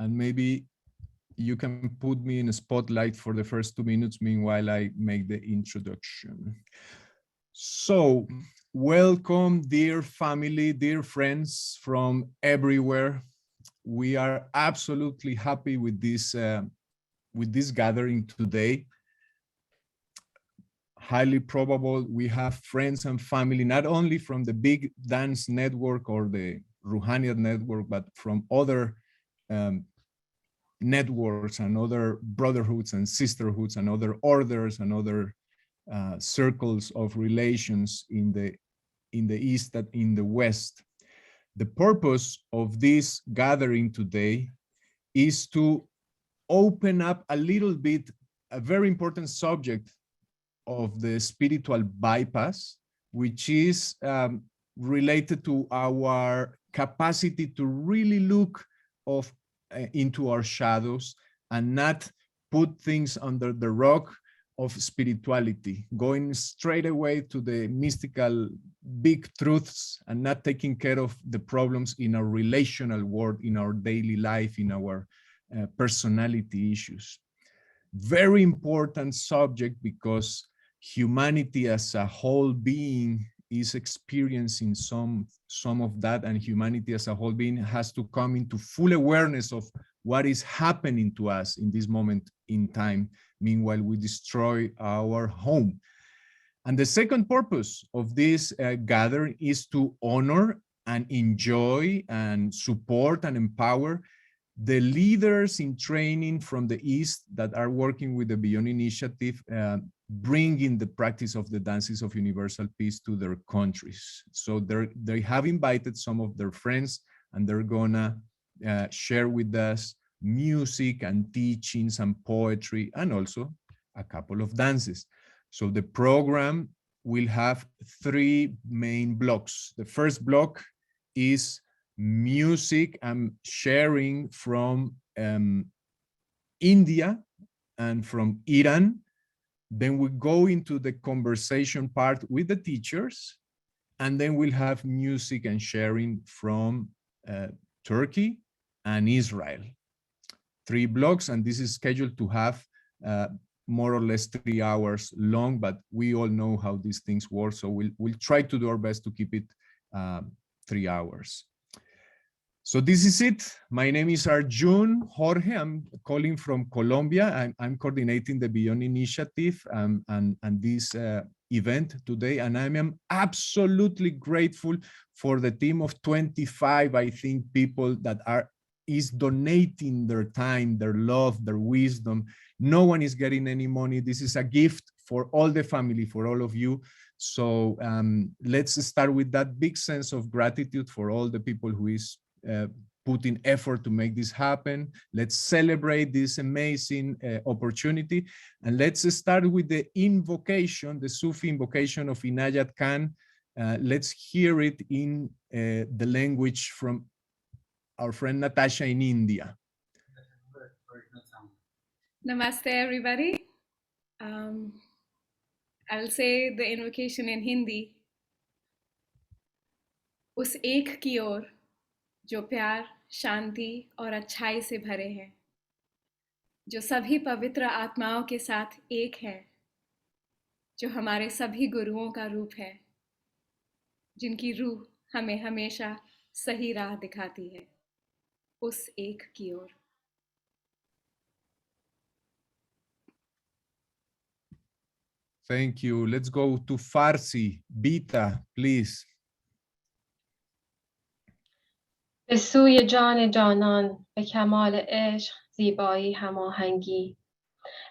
and maybe you can put me in a spotlight for the first 2 minutes, meanwhile I make the introduction. So, welcome, dear family, dear friends from everywhere. We are absolutely happy with this gathering today. Highly probable we have friends and family, not only from the big dance network or the Ruhaniyat network, but from other networks and other brotherhoods and sisterhoods and other orders and other circles of relations in the East and in the West. The purpose of this gathering today is to open up a little bit a very important subject of the spiritual bypass, which is related to our capacity to really look into our shadows and not put things under the rock of spirituality, going straight away to the mystical big truths and not taking care of the problems in our relational world, in our daily life, in our personality issues. Very important subject because humanity as a whole being is experiencing some of that, and humanity as a whole being has to come into full awareness of what is happening to us in this moment in time, meanwhile we destroy our home. And the second purpose of this gathering is to honor and enjoy and support and empower the leaders in training from the East that are working with the Beyond Initiative, bringing the practice of the dances of universal peace to their countries. So they have invited some of their friends, and they're gonna share with us music and teachings and poetry, and also a couple of dances. So the program will have 3 main blocks. The first block is music and sharing from India and from Iran. Then we go into the conversation part with the teachers, and then we'll have music and sharing from Turkey and Israel. 3 blocks, and this is scheduled to have more or less 3 hours long, but we all know how these things work, so we'll try to do our best to keep it 3 hours. So this is it. My name is Arjun Jorge. I'm calling from Colombia. I'm coordinating the Beyond Initiative and this event today. And I am absolutely grateful for the team of 25, I think, people that is donating their time, their love, their wisdom. No one is getting any money. This is a gift for all the family, for all of you. So let's start with that big sense of gratitude for all the people who is putting effort to make this happen. Let's celebrate this amazing opportunity. And let's start with the invocation, the Sufi invocation of Inayat Khan. Let's hear it in the language from our friend Natasha in India. Namaste, everybody. I'll say the invocation in Hindi. उस एक की ओर जो प्यार, शांति और अच्छाई से भरे हैं, जो सभी पवित्र आत्माओं के साथ एक है, जो हमारे सभी गुरुओं का रूप है, जिनकी रूह हमें हमेशा सही राह दिखाती है, उस एक की ओर. Thank you. Let's go to Farsi. Bita, please. به سوی جان جانان به کمال عشق زیبایی هماهنگی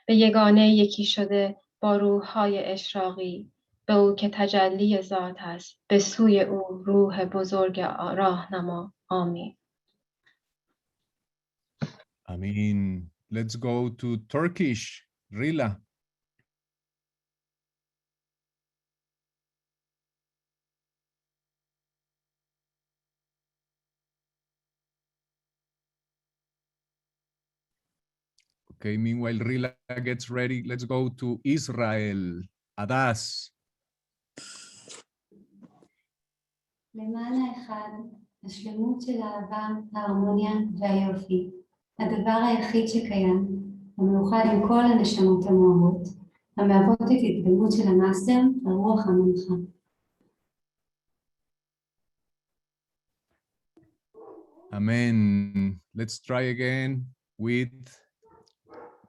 به یگانه یکی شده با روح‌های اشراقی به او که تجلی ذات است به سوی او روح بزرگ راهنما آمین. Ameen. Let's go to Turkish. Rila. Okay, meanwhile, Rila gets ready. Let's go to Israel. Adas. למען האחד, השלמות של אהבה, הרמוניה והיופי, הדבר היחיד שקיים, המאוחד עם כל הנשמות המאורות, המהוות את התגלמות של המאסטר, הרוח המנחה. Amen. Let's try again with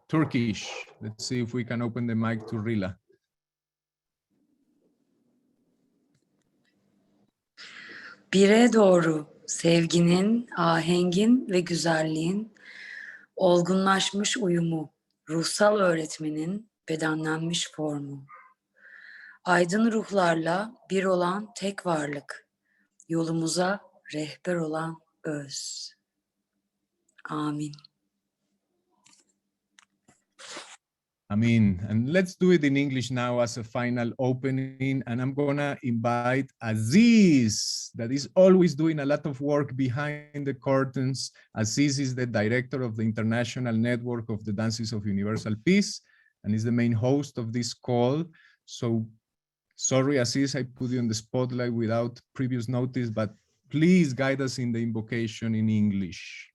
Turkish. Let's see if we can open the mic to Rila. Bire doğru sevginin, ahengin ve güzelliğin olgunlaşmış uyumu, ruhsal öğretmenin bedenlenmiş formu. Aydın ruhlarla bir olan tek varlık, yolumuza rehber olan öz. Amin. Amen. And let's do it in English now as a final opening. And I'm gonna invite Aziz, that is always doing a lot of work behind the curtains. Aziz is the director of the International Network of the Dances of Universal Peace and is the main host of this call. So sorry, Aziz, I put you on the spotlight without previous notice, but please guide us in the invocation in English.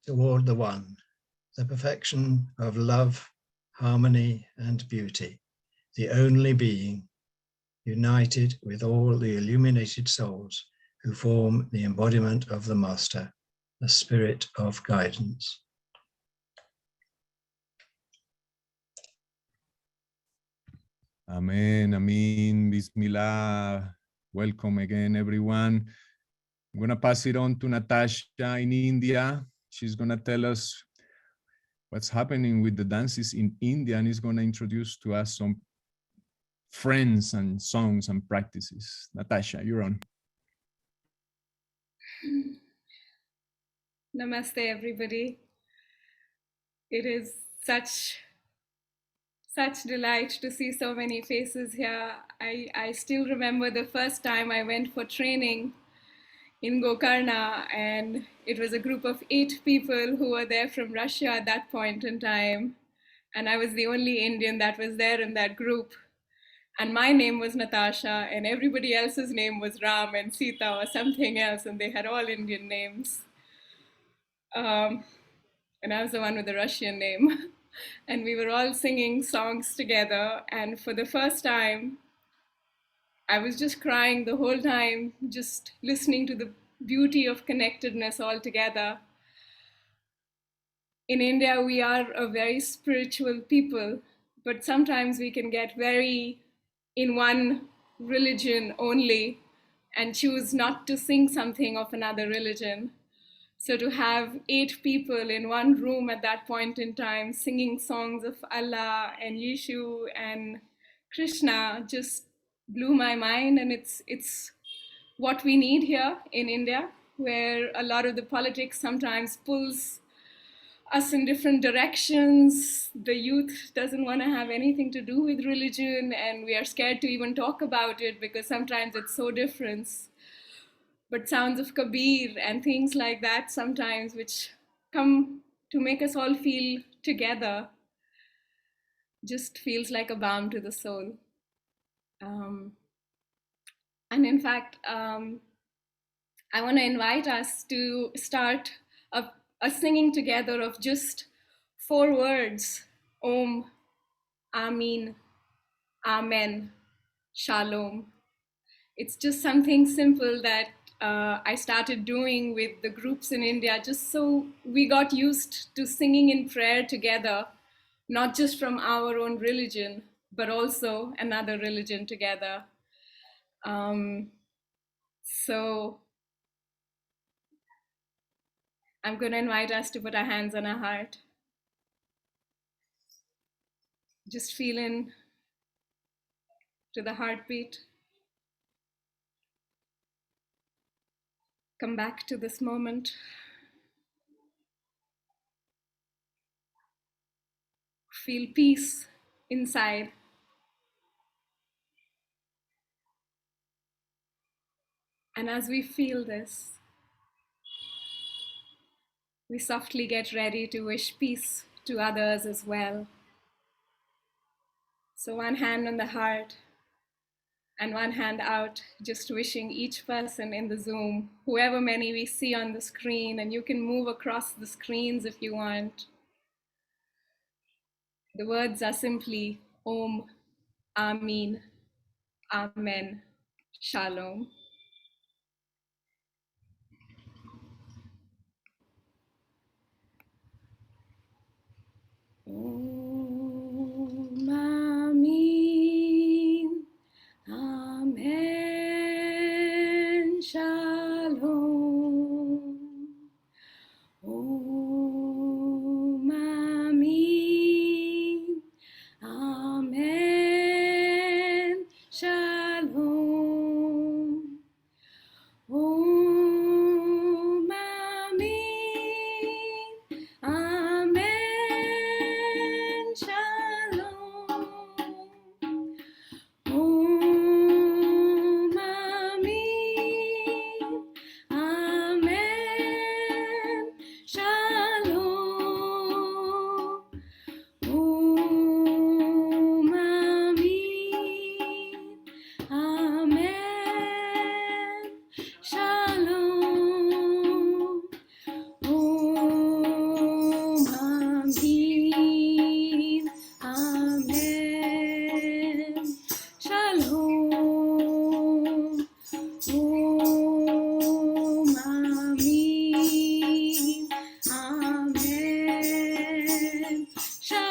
Toward the one, the perfection of love, harmony, and beauty, the only being, united with all the illuminated souls who form the embodiment of the Master, the Spirit of Guidance. Amen, Amen, Bismillah. Welcome again, everyone. I'm gonna pass it on to Natasha in India. She's gonna tell us what's happening with the dances in India and is gonna introduce to us some friends and songs and practices. Natasha, you're on. Namaste, everybody. It is such delight to see so many faces here. I still remember the first time I went for training in Gokarna, and it was a group of 8 people who were there from Russia at that point in time. And I was the only Indian that was there in that group. And my name was Natasha, and everybody else's name was Ram and Sita or something else, and they had all Indian names. And I was the one with the Russian name. And we were all singing songs together. And for the first time, I was just crying the whole time, just listening to the beauty of connectedness all together. In India, we are a very spiritual people, but sometimes we can get very in one religion only and choose not to sing something of another religion. So to have 8 people in one room at that point in time singing songs of Allah and Yeshu and Krishna just blew my mind. And it's what we need here in India, where a lot of the politics sometimes pulls us in different directions. The youth doesn't want to have anything to do with religion, and we are scared to even talk about it because sometimes it's so different. But sounds of Kabir and things like that sometimes, which come to make us all feel together, just feels like a balm to the soul. And in fact, I want to invite us to start a singing together of just 4 words: Om, Ameen, Amen, Shalom. It's just something simple that I started doing with the groups in India, just so we got used to singing in prayer together, not just from our own religion, but also another religion together. So I'm going to invite us to put our hands on our heart. Just feel in to the heartbeat. Come back to this moment. Feel peace inside. And as we feel this, we softly get ready to wish peace to others as well. So one hand on the heart and one hand out, just wishing each person in the Zoom, whoever many we see on the screen, and you can move across the screens if you want. The words are simply Om, Ameen, Amen, Shalom. Om, Ameen, Amen, Shalom. Om, Ameen, Amen, Shalom. Om, Ameen, Amen, Shalom. Om, Ameen, Amen, Shalom. Om, Ameen, Amen, Shalom. Om, Ameen, Amen, Shalom. Om, Ameen, Amen, Shalom. Om, Ameen, Amen, Shalom. Om, Ameen, Amen, Shalom. Om,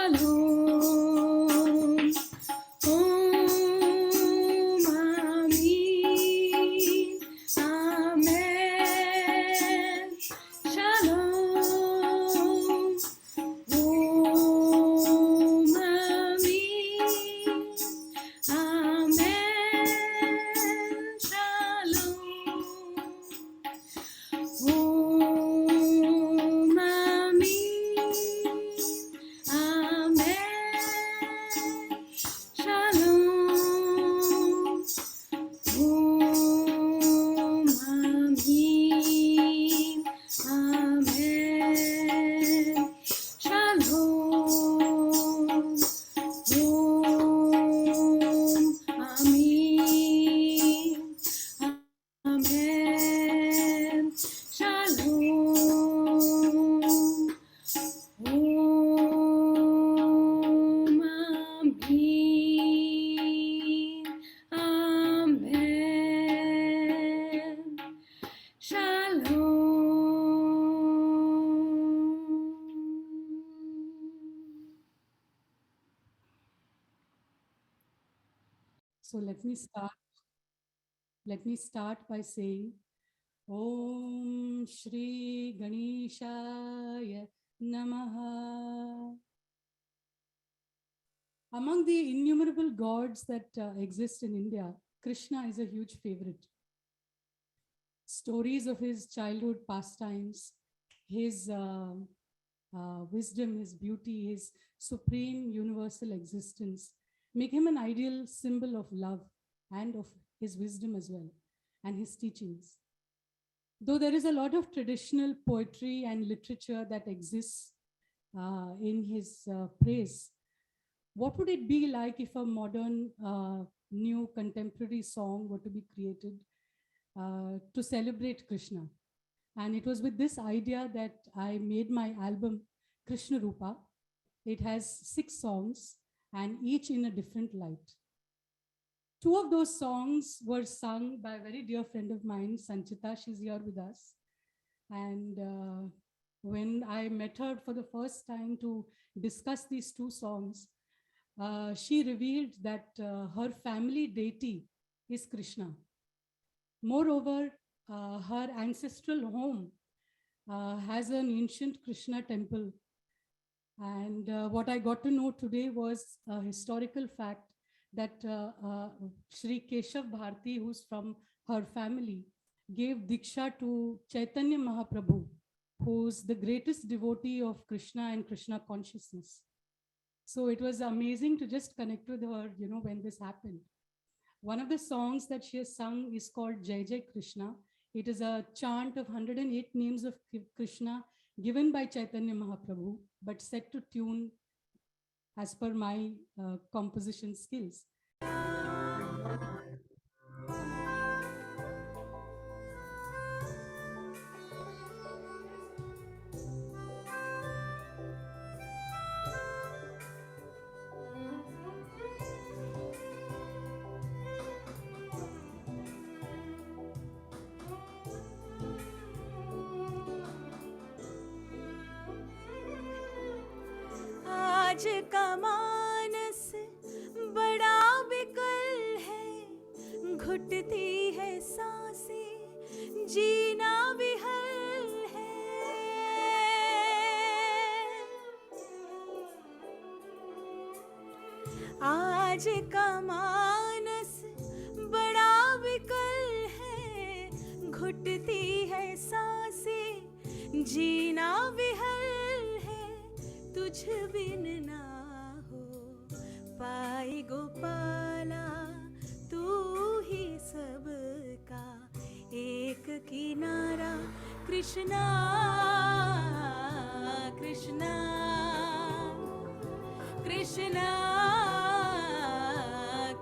Ameen, Amen, Shalom. Om, Ameen, Amen, Shalom. Om, Ameen, Amen, Shalom. Om, Ameen, Amen, Shalom. So let me start by saying Om Shri Ganeshaya Namaha. Among the innumerable gods that exist in India, Krishna is a huge favorite. Stories of his childhood pastimes, his wisdom, his beauty, his supreme universal existence make him an ideal symbol of love and of his wisdom as well, and his teachings. Though there is a lot of traditional poetry and literature that exists in his praise, what would it be like if a modern, new contemporary song were to be created to celebrate Krishna? And it was with this idea that I made my album Krishnaruppa. It has 6 songs and each in a different light. 2 of those songs were sung by a very dear friend of mine, Sanchita. She's here with us. And when I met her for the first time to discuss these 2 songs, she revealed that her family deity is Krishna. Moreover, her ancestral home has an ancient Krishna temple. And what I got to know today was a historical fact that Sri Keshav Bharti, who's from her family, gave Diksha to Chaitanya Mahaprabhu, who's the greatest devotee of Krishna and Krishna consciousness. So it was amazing to just connect with her, when this happened. One of the songs that she has sung is called Jai Jai Krishna. It is a chant of 108 names of Krishna given by Chaitanya Mahaprabhu, but set to tune as per my composition skills. आज का मानस बड़ा विकल है, घुटती है सांसें, जीना विहल है। आज का मानस बड़ा विकल है, घुटती है सांसें, जीना विहल है। तुझ बिन ना हो पाए गोपाला, तू ही सबका एक किनारा। कृष्णा कृष्णा कृष्णा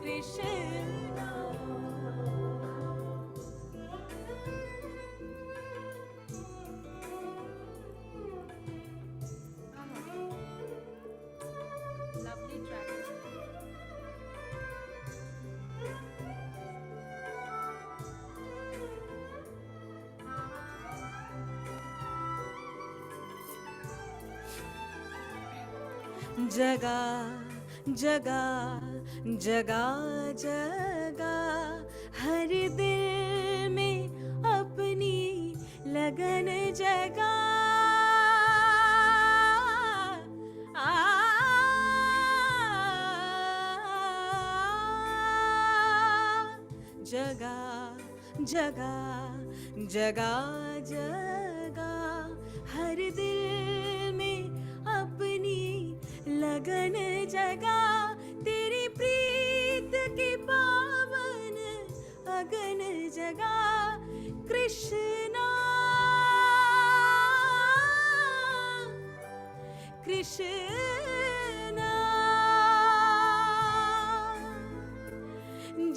कृष्णा। Lovely track. जगा जगा जगा जगा हर दिल में अपनी लगन जगा। जगा जगा जगा जगा हर दिल में अपनी लगन जगा। तेरी प्रीत की पावन अगन जगा। कृष्णा कृष्णा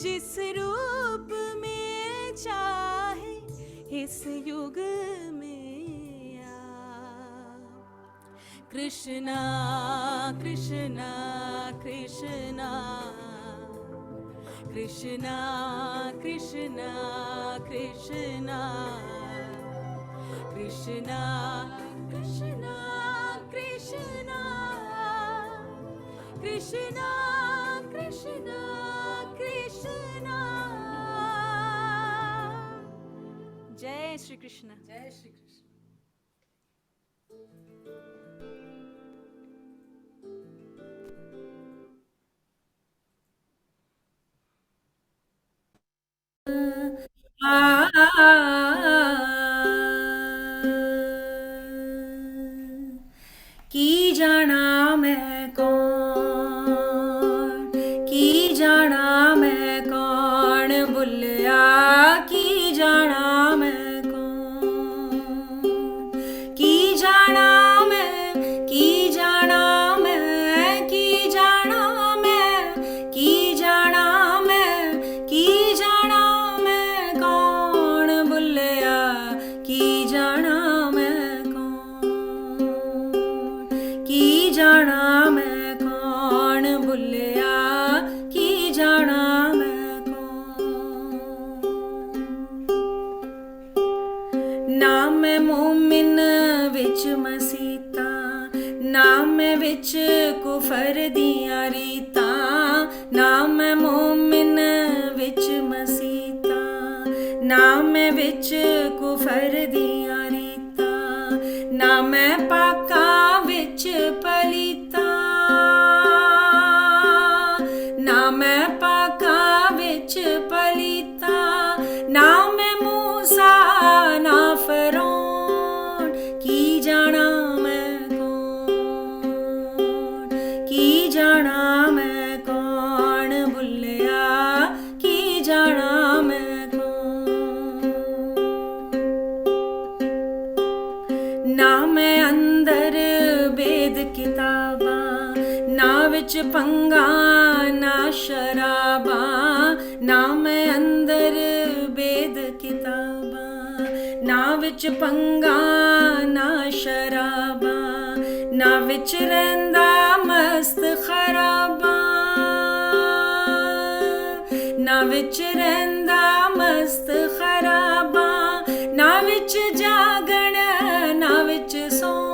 जिस रूप में चाहे इस युग में आ। कृष्णा कृष्णा कृष्णा कृष्णा कृष्णा कृष्णा कृष्णा कृष्णा कृष्णा कृष्णा कृष्णा कृष्णा। जय श्री कृष्ण। जय श्री कृष्ण। की जाना मैं कौन, की जाना मैं कौन बुल्लिया, की जाना मैं कौन, की जाना मैं, की जाना मैं, की जाना मैं, की जाना मैं, की जाना मैं कौन बुल्लिया, की जाना मैं कौन, की जाना मैं कौन बुल्लिया, की जाना मैं कौन। ना मैं मोमिन विच मसीता, ना मैं विच कुफर दियां रीतां, ना मैं मोमिन विच मसीता, ना मैं विच कुफर दियां रीतां, ना मैं पाकां विच पलीता, ना मैं पाकां विच पलीता, ना मैं मूसा ना फरौन, की जाना मैं कौन, की जाना मैं कौन बुल्लिया, की जाना मैं कौन। ना मैं अंदर वेद किताबां, ना विच पंगा ना शराबा, ना मैं अंदर वेद किताबां, ना विच पंगा ना शराबा, ना विच रहिंदा मस्त खराबा, ना विच रहिंदा मस्त खराबा, ना विच जागण ना विच सौं,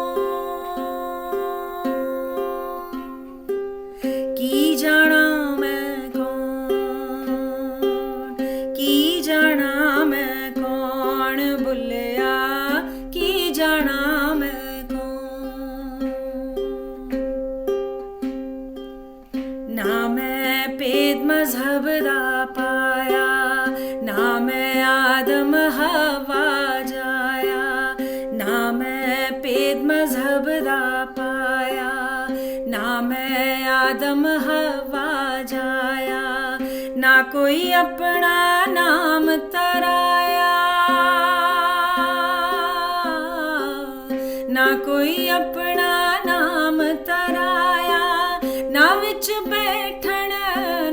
ਦਾ ਪਾਇਆ, ਨਾ ਮੈਂ ਆਦਮ ਹਵਾ ਜਾਇਆ, ਨਾ ਮੈਂ ਭੇਦ ਮਜ਼ਹਬ ਦਾ ਪਾਇਆ, ਨਾ ਮੈਂ ਆਦਮ ਹਵਾ ਜਾਇਆ, ਨਾ ਕੋਈ ਆਪਣਾ ਨਾਮ ਤਰਾਇਆ, ਨਾ ਕੋਈ ਆਪਣਾ ਨਾਮ ਤਰਾਇਆ, ਨਾ ਵਿੱਚ ਬੈਠਣ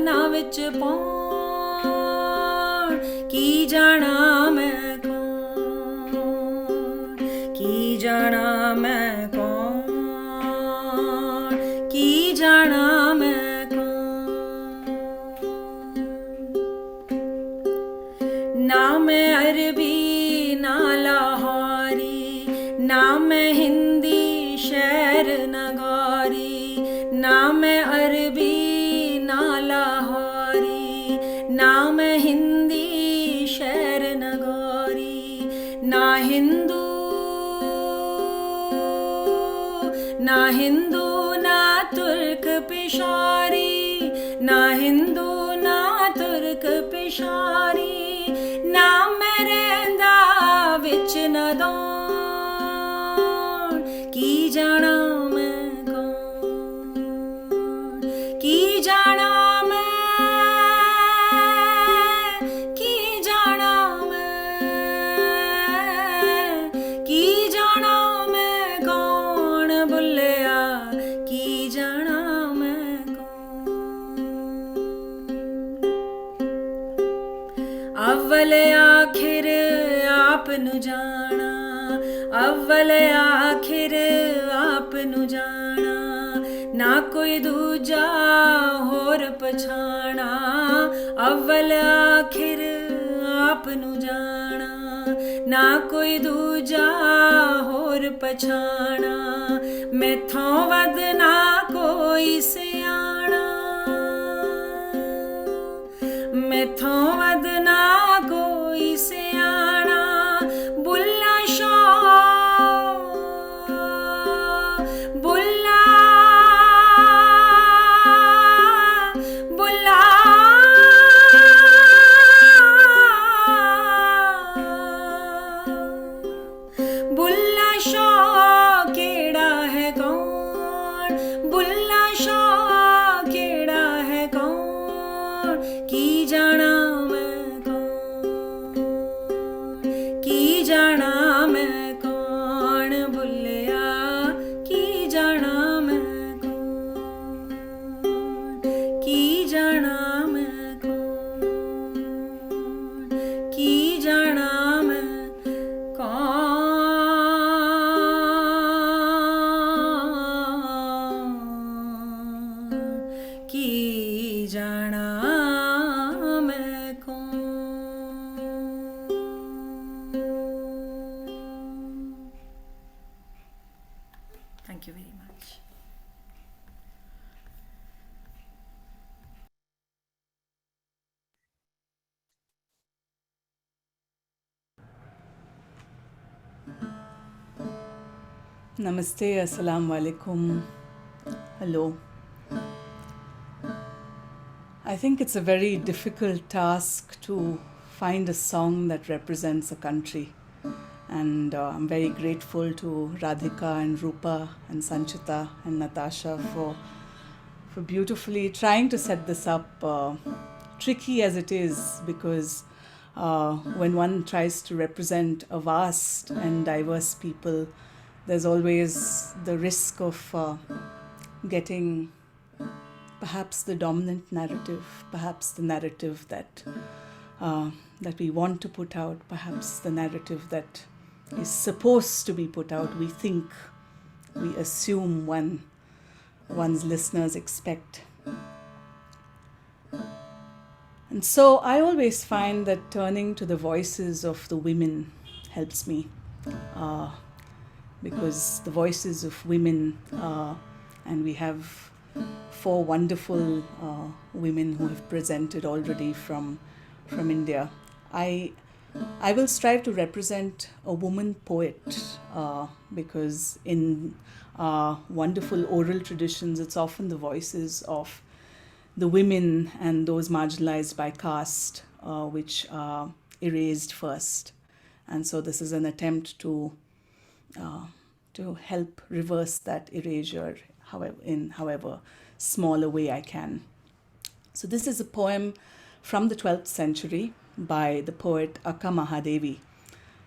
ਨਾ ਵਿੱਚ ਪਾਉਣ, ਕੀ ਜਾਣਾ ਮੈਂ ਕੌਣ, ਕੀ ਜਾਣਾ ਮੈਂ ਕੌਣ, ਕੀ ਜਾਣਾ ਮੈਂ ਕੌਣ। ਨਾ ਮੈਂ ਅਰਬੀ ਨਾ ਲਾਹੌਰੀ, ਨਾ ਮੈਂ ਹਿੰਦੀ ਸ਼ਹਿਰ ਨਗੌਰੀ, ਨਾ ਮੈਂ ਅਰਬੀ ਨਾ ਲਾਹੌਰੀ, ਨਾ ਮੈਂ ਹਿੰਦੀ ਸ਼ਹਿਰ ਨਗੌਰੀ, ਨਾ ਹਿੰਦੂ ਨਾ ਹਿੰਦੂ ਨਾ ਤੁਰਕ ਪਿਸ਼ਾਰੀ, ਨਾ ਹਿੰਦੂ ਨਾ ਤੁਰਕ ਪਿਸ਼ਾਰੀ, ਨਾ ਮੈਂ ਰਹਿੰਦਾ ਵਿੱਚ ਨਦੌਣ, ਕੀ ਜਾਣਾ ਮੈਂ ਕੌਣ, ਕੀ ਜਾਣਾ ਮੈਂ, ਕੀ ਜਾਣਾ ਮੈਂ, ਕੀ ਜਾਣਾ ਮੈਂ ਕੌਣ ਬੁੱਲਿਆ, ਕੀ ਜਾਣਾ ਮੈਂ ਕੌਣ। ਅਵਲ ਆਖਿਰ ਆਪ ਨੂੰ ਜਾਣਾ, ਅਵਲ ਆਖਿਰ ਆਪ ਨੂੰ ਜਾਣਾ, ਨਾ ਕੋਈ ਦੂਜਾ ਹੋਰ ਪਛਾਣਾ, ਅਵਲ ਆਖਿਰ ਆਪ ਨੂੰ ਜਾਣਾ, ਨਾ ਕੋਈ ਦੂਜਾ ਹੋਰ ਪਛਾਣਾ, ਮੈਥੋਂ ਵੱਧ ਨਾ ਕੋਈ ਸਿਆਣਾ, ਮੈਥੋਂ ਵੱਧ ਨਾ ਕੋਈ ਸਿਆਣਾ, ਬੁੱਲਾ ਸ਼ਾਹ ਬੁੱਲਾ ਬੁੱਲਾ ਬੁੱਲਾ ਸ਼ਾਹ ਕਿਹੜਾ ਹੈ ਕੌਣ, ਬੁੱਲਾ ਸ਼ਾਹ ਕਿਹੜਾ ਹੈ ਕੌਣ, ਕੀ ਜਾਣਾ ਮੈਂ ਕੌਣ, ਕੀ ਜਾਣਾ ਮੈਂ ਕੌਣ ਬੁੱਲਿਆ, ਕੀ ਜਾਣਾ ਮੈਂ ਕੌਣ, ਕੀ ਜਾਣਾ ਮੈਂ ਕੌਣ, ਕੀ ਜਾਣਾ ਮੈਂ ਕੌਣ, ਕੀ ਜਾਣਾ ਮੈਂ ਕੌਣ। Thank you very much. Namaste, Assalamu alaikum. Hello. I think it's a very difficult task to find a song that represents a country. And I'm very grateful to Radhika and Ruupa and Sanchita and Natasha for beautifully trying to set this up, tricky as it is, because when one tries to represent a vast and diverse people, there's always the risk of getting perhaps the dominant narrative, perhaps the narrative that we want to put out, perhaps the narrative that is supposed to be put out. We think, we assume one's listeners expect. And so I always find that turning to the voices of the women helps me, because the voices of women, and we have 4 wonderful women who have presented already from India. I will strive to represent a woman poet, because in wonderful oral traditions, it's often the voices of the women and those marginalized by caste, which are erased first. And so this is an attempt to help reverse that erasure, however small a way I can. So this is a poem from the 12th century by the poet Akka Mahadevi,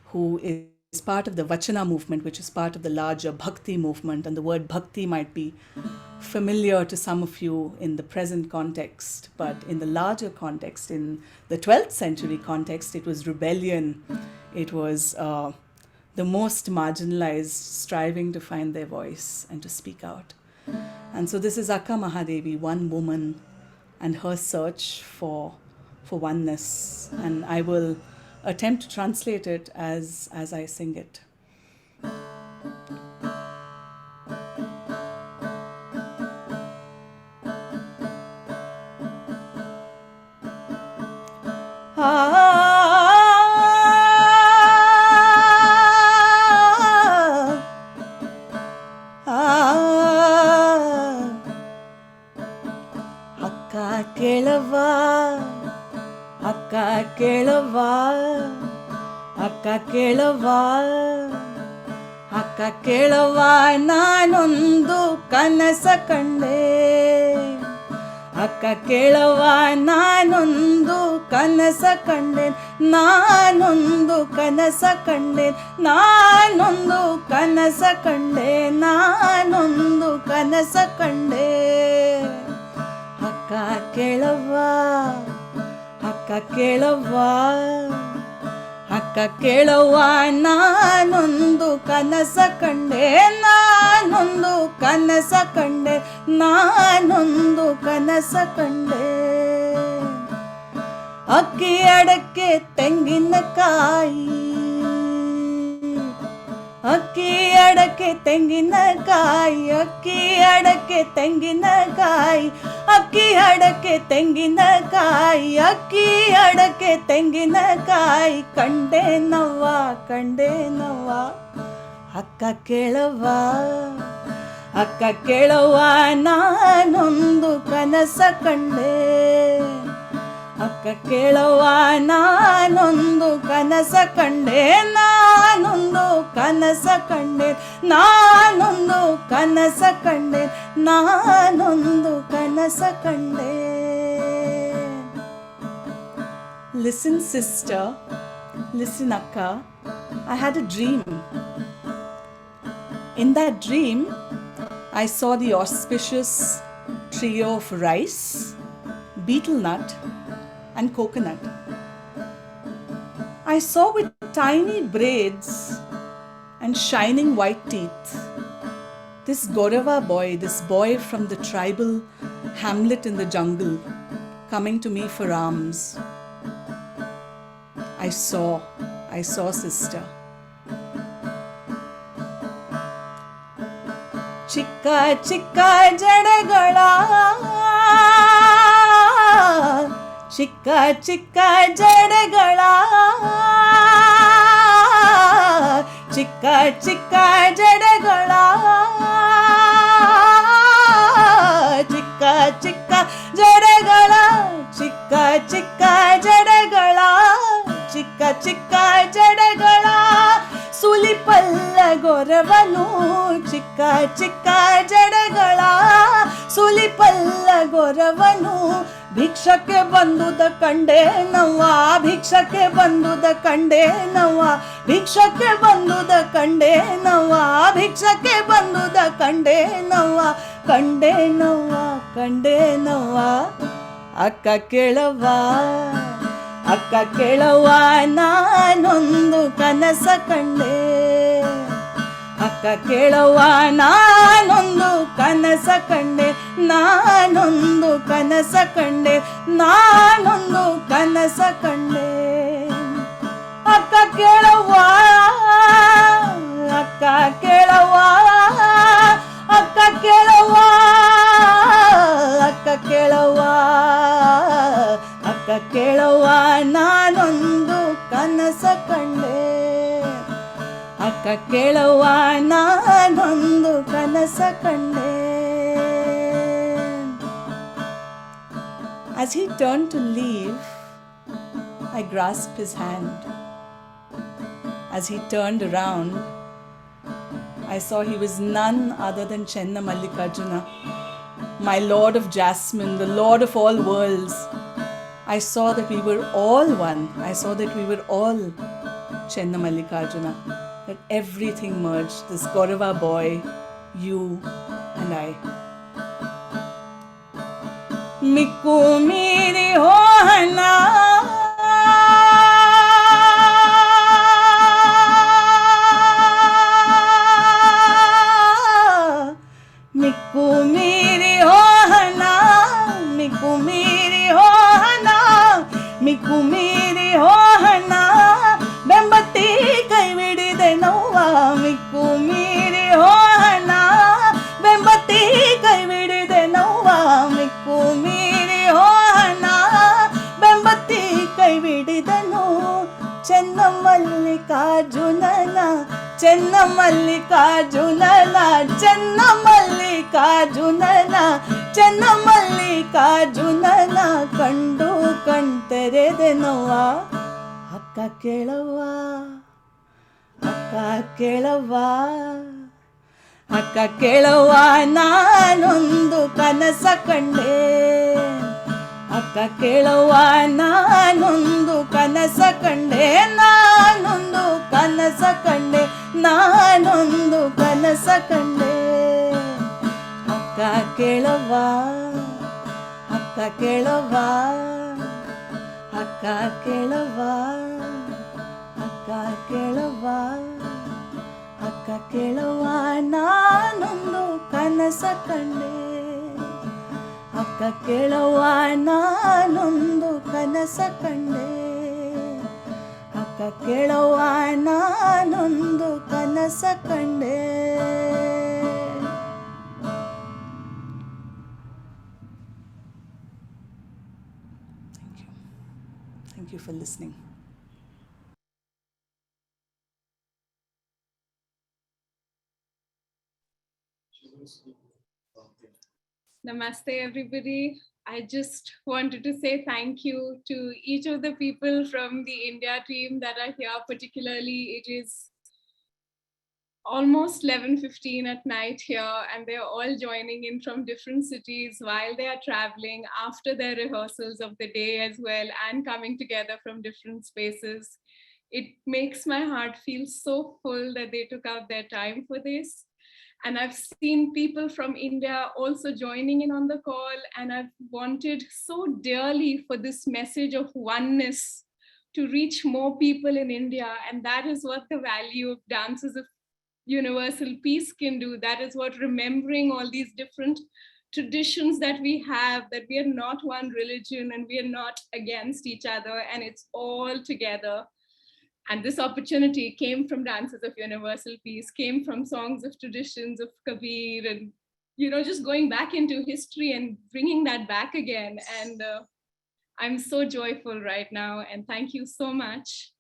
who is part of the Vachana movement, which is part of the larger Bhakti movement. And the word Bhakti might be familiar to some of you in the present context, but in the larger context, in the 12th century context, it was rebellion. It was the most marginalized striving to find their voice and to speak out. And so this is Akka Mahadevi, one woman, and her search for oneness. And I will attempt to translate it as I sing it. ಅಕ್ಕ ಕೇಳವ ನಾನೊಂದು ಕನಸ ಕಂಡೆ ಅಕ್ಕ ಕೇಳವ ನಾನೊಂದು ಕನಸ ಕಂಡೆ ನಾನೊಂದು ಕನಸ ಕಂಡೆ ನಾನೊಂದು ಕನಸ ಕಂಡೆ ನಾನೊಂದು ಕನಸ ಕಂಡೆ ಅಕ್ಕ ಕೇಳವ ಅಕ್ಕ ಕೇಳವ ಅಕ್ಕ ಕೇಳವ್ವ ನಾನೊಂದು ಕನಸ ಕಂಡೆ ನಾನೊಂದು ಕನಸ ಕಂಡೆ ನಾನೊಂದು ಕನಸ ಕಂಡೆ ಅಕ್ಕಿ ಅಡಕೆ ತೆಂಗಿನಕಾಯಿ ಅಕ್ಕಿ ಅಡಕೆ ತೆಂಗಿನಕಾಯಿ ಅಕ್ಕಿ ಅಡಕೆ ತೆಂಗಿನಕಾಯಿ ಅಕ್ಕಿ ಅಡಕೆ ತೆಂಗಿನಕಾಯಿ ಅಕ್ಕಿ ಅಡಕೆ ತೆಂಗಿನಕಾಯಿ ಕಂಡೆ ನವ್ವ ಕಂಡೆ ನವ್ವ ಅಕ್ಕ ಕೇಳವ್ವ ಅಕ್ಕ ಕೇಳವ್ವ ನಾನೊಂದು ಕನಸ ಕಂಡೆ ಅಕ್ಕ ಕೇಳವ್ವ ನಾನೊಂದು ಕನಸ ಕಂಡೆ ನಾನೊಂದು ಕನಸ ಕಂಡೆ ನಾನೊಂದು ಕನಸ ಕಂಡೆ ನಾನೊಂದು ಕನಸ ಕಂಡೆ. Listen, sister, listen, Akka, I had a dream. In that dream, I saw the auspicious trio of rice, betel nut, and coconut. I saw with tiny braids and shining white teeth this Gaurava boy, this boy from the tribal hamlet in the jungle, coming to me for alms. I saw, sister. ಚಿಕ್ಕ ಚಿಕ್ಕ ಜಡೆಗಳ ಚಿಕ್ಕ ಚಿಕ್ಕ ಜಡೆಗಳ ಚಿಕ್ಕ ಚಿಕ್ಕ ಜಡೆಗಳ ಚಿಕ್ಕ ಚಿಕ್ಕ ಜಡೆಗಳ ಚಿಕ್ಕ ಚಿಕ್ಕ ಜಡೆಗಳ ಚಿಕ್ಕ ಚಿಕ್ಕ ಜಡೆಗಳ ಸುಲಿಪಲ್ಲ ಗೊರವನು ಚಿಕ್ಕ ಚಿಕ್ಕ ಜಡೆಗಳ ಸುಲಿಪಲ್ಲ ಗೊರವನು ಭಿಕ್ಷಕ್ಕೆ ಬಂದುದ ಕಂಡೆ ನವ್ವ ಭಿಕ್ಷಕ್ಕೆ ಬಂದುದ ಕಂಡೆ ನವ್ವ ಭಿಕ್ಷಕ್ಕೆ ಬಂದುದ ಕಂಡೆ ನವ್ವ ಭಿಕ್ಷಕ್ಕೆ ಬಂದುದ ಕಂಡೆ ನವ್ವ ಕಂಡೆ ನವ್ವ ಕಂಡೆ ನವ್ವ ಅಕ್ಕ ಕೇಳವ್ವ ಅಕ್ಕ ಕೇಳವ್ವ ನಾನೊಂದು ಕನಸ ಕಂಡೆ ಅಕ್ಕ ಕೇಳವ್ವ ನಾನೊಂದು ಕನಸ ಕಂಡೆ ನಾನೊಂದು ಕನಸ ಕಂಡೆ ನಾನೊಂದು ಕನಸ ಕಂಡೆ ಅಕ್ಕ ಕೇಳವ್ವ ಅಕ್ಕ ಕೇಳವ್ವ ಅಕ್ಕ ಕೇಳವ್ವ ಅಕ್ಕ ಕೇಳವ್ವ ಅಕ್ಕ ಕೇಳವ್ವ ನಾನೊಂದು ಕನಸ ಕಂಡೆ ಅಕ್ಕ ಕೇಳವ್ವ ನಾನೊಂದು ಕನಸ ಕಂಡೆ. As he turned to leave, I grasped his hand. As he turned around, I saw he was none other than Chenna Mallikarjuna, my Lord of Jasmine, the Lord of all worlds. I saw that we were all one. I saw that we were all Chenna Mallikarjuna, that everything merged, this Gaurava boy, you and I. Mikku meri hoana, Mikku meri hoana, Mikku meri hoana, Mikku meri hoana, Bembatti kai vidide nauva, Mikku meri hoana, Bembatti kai vidide nauva, Mikku meri hoana, Bembatti kai vididanu, Chenna Mallikarjunana, Chenna Mallikarjunana, Chenna Mallikarjunana, Chenna Mallikarjunana, ಕಂಡು ಕಣ್ತೆರೆದೆನವ್ವ, ಅಕ್ಕ ಕೇಳವ್ವ, ಅಕ್ಕ ಕೇಳವ್ವ, ಅಕ್ಕ ಕೇಳವ್ವ, ನಾನೊಂದು ಕನಸ ಕಂಡೆ, ಅಕ್ಕ ಕೇಳವ್ವ, ನಾನೊಂದು ಕನಸ ಕಂಡೆ, ನಾನೊಂದು ಕನಸ ಕಂಡೆ, ನಾನೊಂದು ಕನಸ ಕಂಡೆ, ಅಕ್ಕ ಕೇಳವ್ವ, ಅಕ್ಕ ಕೇಳವ್ವ, ಅಕ್ಕ ಕೇಳವ್ವ, ಅಕ್ಕ ಕೇಳವ್ವ, ಅಕ್ಕ ಕೇಳವ್ವ, ನಾನೊಂದು ಕನಸ ಕಂಡೆ, ಅಕ್ಕ ಕೇಳವ್ವ, ನಾನೊಂದು ಕನಸ ಕಂಡೆ, ಅಕ್ಕ ಕೇಳವ್ವ, ನಾನೊಂದು ಕನಸ ಕಂಡೆ. Thank you for listening. Namaste, everybody. I just wanted to say thank you to each of the people from the India team that are here. Particularly, it is almost 11:15 at night here, and they're all joining in from different cities while they are traveling after their rehearsals of the day as well, and coming together from different spaces. It makes my heart feel so full that they took out their time for this. And I've seen people from India also joining in on the call, and I've wanted so dearly for this message of oneness to reach more people in India. And that is what the value of dances of universal peace can do. That is what remembering all these different traditions that we have, that we are not one religion and we are not against each other, and it's all together. And this opportunity came from dances of universal peace, came from songs of traditions of Kabir, and just going back into history and bringing that back again. And I'm so joyful right now, and thank you so much.